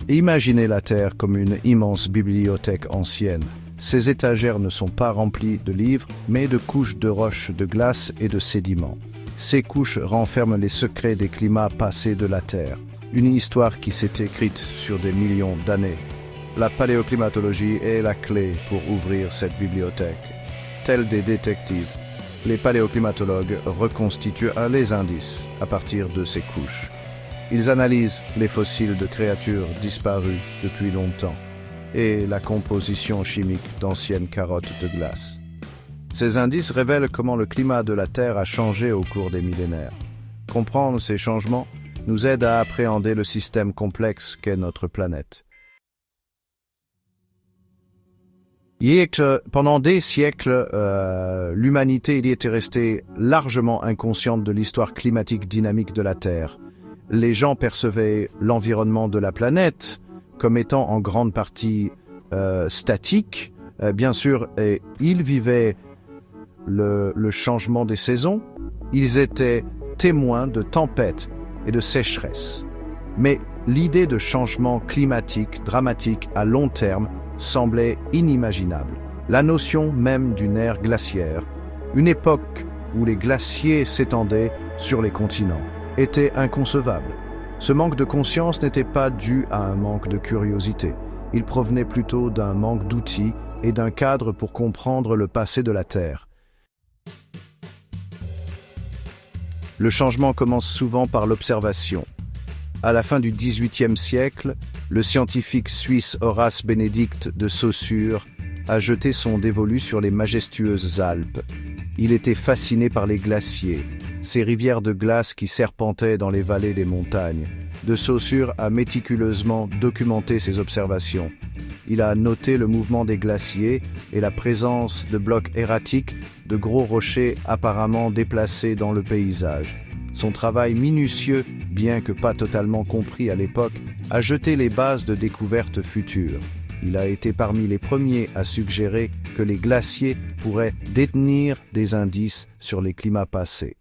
Imaginez la Terre comme une immense bibliothèque ancienne. Ces étagères ne sont pas remplies de livres, mais de couches de roches, de glace et de sédiments. Ces couches renferment les secrets des climats passés de la Terre, une histoire qui s'est écrite sur des millions d'années. La paléoclimatologie est la clé pour ouvrir cette bibliothèque. Tels des détectives, les paléoclimatologues reconstituent les indices à partir de ces couches. Ils analysent les fossiles de créatures disparues depuis longtemps et la composition chimique d'anciennes carottes de glace. Ces indices révèlent comment le climat de la Terre a changé au cours des millénaires. Comprendre ces changements nous aide à appréhender le système complexe qu'est notre planète. Pendant des siècles, l'humanité y était restée largement inconsciente de l'histoire climatique dynamique de la Terre. Les gens percevaient l'environnement de la planète comme étant en grande partie statique. Bien sûr, et ils vivaient le changement des saisons. Ils étaient témoins de tempêtes et de sécheresses. Mais l'idée de changement climatique dramatique à long terme semblait inimaginable. La notion même d'une ère glaciaire, une époque où les glaciers s'étendaient sur les continents, était inconcevable. Ce manque de conscience n'était pas dû à un manque de curiosité. Il provenait plutôt d'un manque d'outils et d'un cadre pour comprendre le passé de la Terre. Le changement commence souvent par l'observation. À la fin du XVIIIe siècle, le scientifique suisse Horace Bénédict de Saussure a jeté son dévolu sur les majestueuses Alpes. Il était fasciné par les glaciers, ces rivières de glace qui serpentaient dans les vallées des montagnes. De Saussure a méticuleusement documenté ses observations. Il a noté le mouvement des glaciers et la présence de blocs erratiques, de gros rochers apparemment déplacés dans le paysage. Son travail minutieux, bien que pas totalement compris à l'époque, a jeté les bases de découvertes futures. Il a été parmi les premiers à suggérer que les glaciers pourraient détenir des indices sur les climats passés.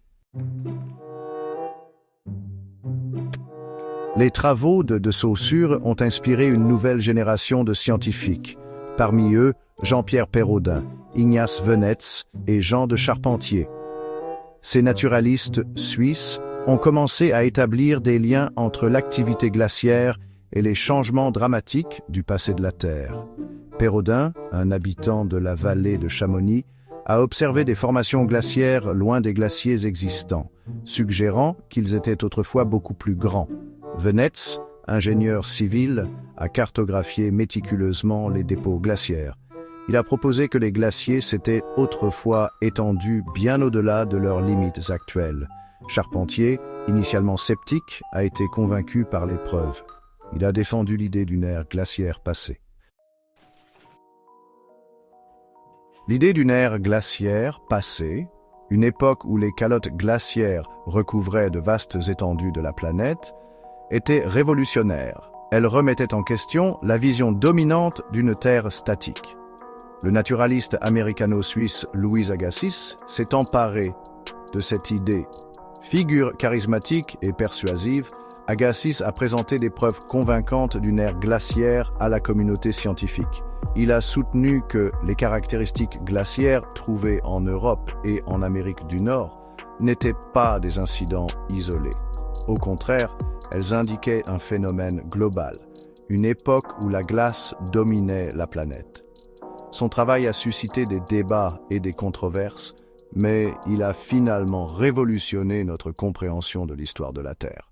Les travaux de Saussure ont inspiré une nouvelle génération de scientifiques. Parmi eux, Jean-Pierre Perraudin, Ignace Venetz et Jean de Charpentier. Ces naturalistes suisses ont commencé à établir des liens entre l'activité glaciaire et les changements dramatiques du passé de la Terre. Perraudin, un habitant de la vallée de Chamonix, a observé des formations glaciaires loin des glaciers existants, suggérant qu'ils étaient autrefois beaucoup plus grands. Venetz, ingénieur civil, a cartographié méticuleusement les dépôts glaciaires. Il a proposé que les glaciers s'étaient autrefois étendus bien au-delà de leurs limites actuelles. Charpentier, initialement sceptique, a été convaincu par les preuves. Il a défendu l'idée d'une ère glaciaire passée. L'idée d'une ère glaciaire passée, une époque où les calottes glaciaires recouvraient de vastes étendues de la planète, était révolutionnaire. Elle remettait en question la vision dominante d'une Terre statique. Le naturaliste américano-suisse Louis Agassiz s'est emparé de cette idée. Figure charismatique et persuasive, Agassiz a présenté des preuves convaincantes d'une ère glaciaire à la communauté scientifique. Il a soutenu que les caractéristiques glaciaires trouvées en Europe et en Amérique du Nord n'étaient pas des incidents isolés. Au contraire, elles indiquaient un phénomène global, une époque où la glace dominait la planète. Son travail a suscité des débats et des controverses, mais il a finalement révolutionné notre compréhension de l'histoire de la Terre.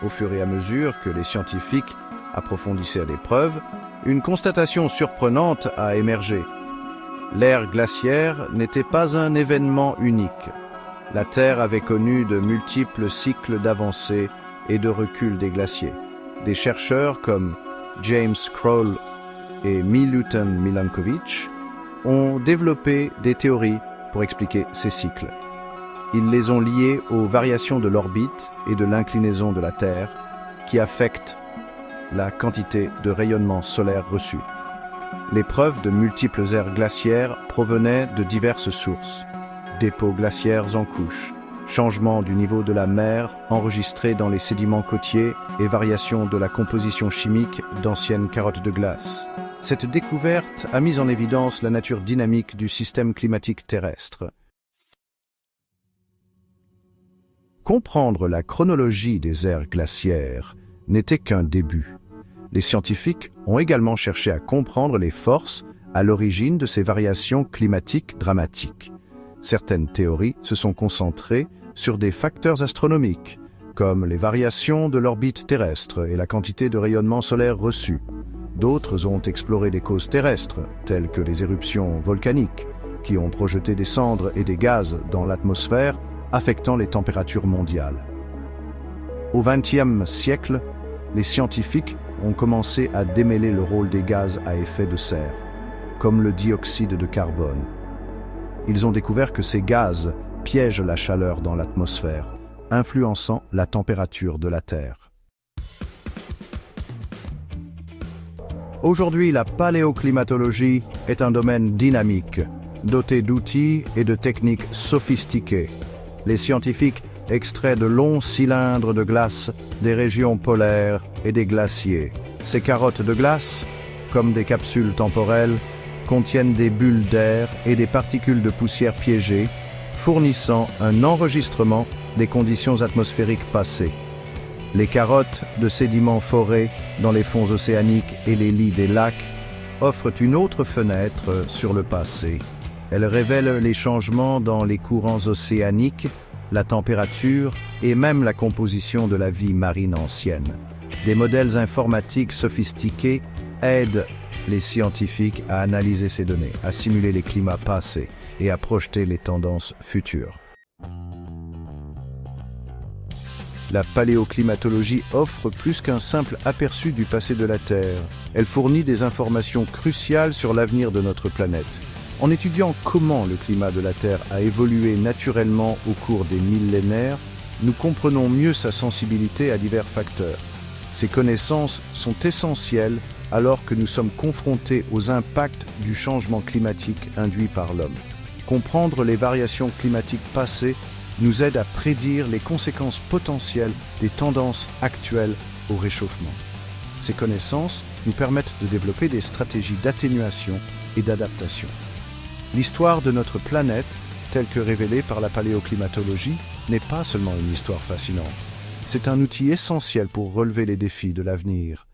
Au fur et à mesure que les scientifiques approfondissaient les preuves, une constatation surprenante a émergé. L'ère glaciaire n'était pas un événement unique. La Terre avait connu de multiples cycles d'avancée et de recul des glaciers. Des chercheurs comme James Kroll et Milutin Milankovitch ont développé des théories pour expliquer ces cycles. Ils les ont liés aux variations de l'orbite et de l'inclinaison de la Terre qui affectent la quantité de rayonnement solaire reçu. Les preuves de multiples ères glaciaires provenaient de diverses sources. Dépôts glaciaires en couches, changement du niveau de la mer enregistré dans les sédiments côtiers et variation de la composition chimique d'anciennes carottes de glace. Cette découverte a mis en évidence la nature dynamique du système climatique terrestre. Comprendre la chronologie des ères glaciaires n'était qu'un début. Les scientifiques ont également cherché à comprendre les forces à l'origine de ces variations climatiques dramatiques. Certaines théories se sont concentrées sur des facteurs astronomiques, comme les variations de l'orbite terrestre et la quantité de rayonnement solaire reçu. D'autres ont exploré des causes terrestres, telles que les éruptions volcaniques, qui ont projeté des cendres et des gaz dans l'atmosphère, affectant les températures mondiales. Au XXe siècle, les scientifiques ont commencé à démêler le rôle des gaz à effet de serre, comme le dioxyde de carbone. Ils ont découvert que ces gaz piègent la chaleur dans l'atmosphère, influençant la température de la Terre. Aujourd'hui, la paléoclimatologie est un domaine dynamique, doté d'outils et de techniques sophistiquées. Les scientifiques extraient de longs cylindres de glace des régions polaires et des glaciers. Ces carottes de glace, comme des capsules temporelles, contiennent des bulles d'air et des particules de poussière piégées, fournissant un enregistrement des conditions atmosphériques passées. Les carottes de sédiments forés dans les fonds océaniques et les lits des lacs offrent une autre fenêtre sur le passé. Elles révèlent les changements dans les courants océaniques, la température et même la composition de la vie marine ancienne. Des modèles informatiques sophistiqués aident les scientifiques à analyser ces données, à simuler les climats passés et à projeter les tendances futures. La paléoclimatologie offre plus qu'un simple aperçu du passé de la Terre. Elle fournit des informations cruciales sur l'avenir de notre planète. En étudiant comment le climat de la Terre a évolué naturellement au cours des millénaires, nous comprenons mieux sa sensibilité à divers facteurs. Ces connaissances sont essentielles alors que nous sommes confrontés aux impacts du changement climatique induit par l'homme. Comprendre les variations climatiques passées nous aide à prédire les conséquences potentielles des tendances actuelles au réchauffement. Ces connaissances nous permettent de développer des stratégies d'atténuation et d'adaptation. L'histoire de notre planète, telle que révélée par la paléoclimatologie, n'est pas seulement une histoire fascinante. C'est un outil essentiel pour relever les défis de l'avenir.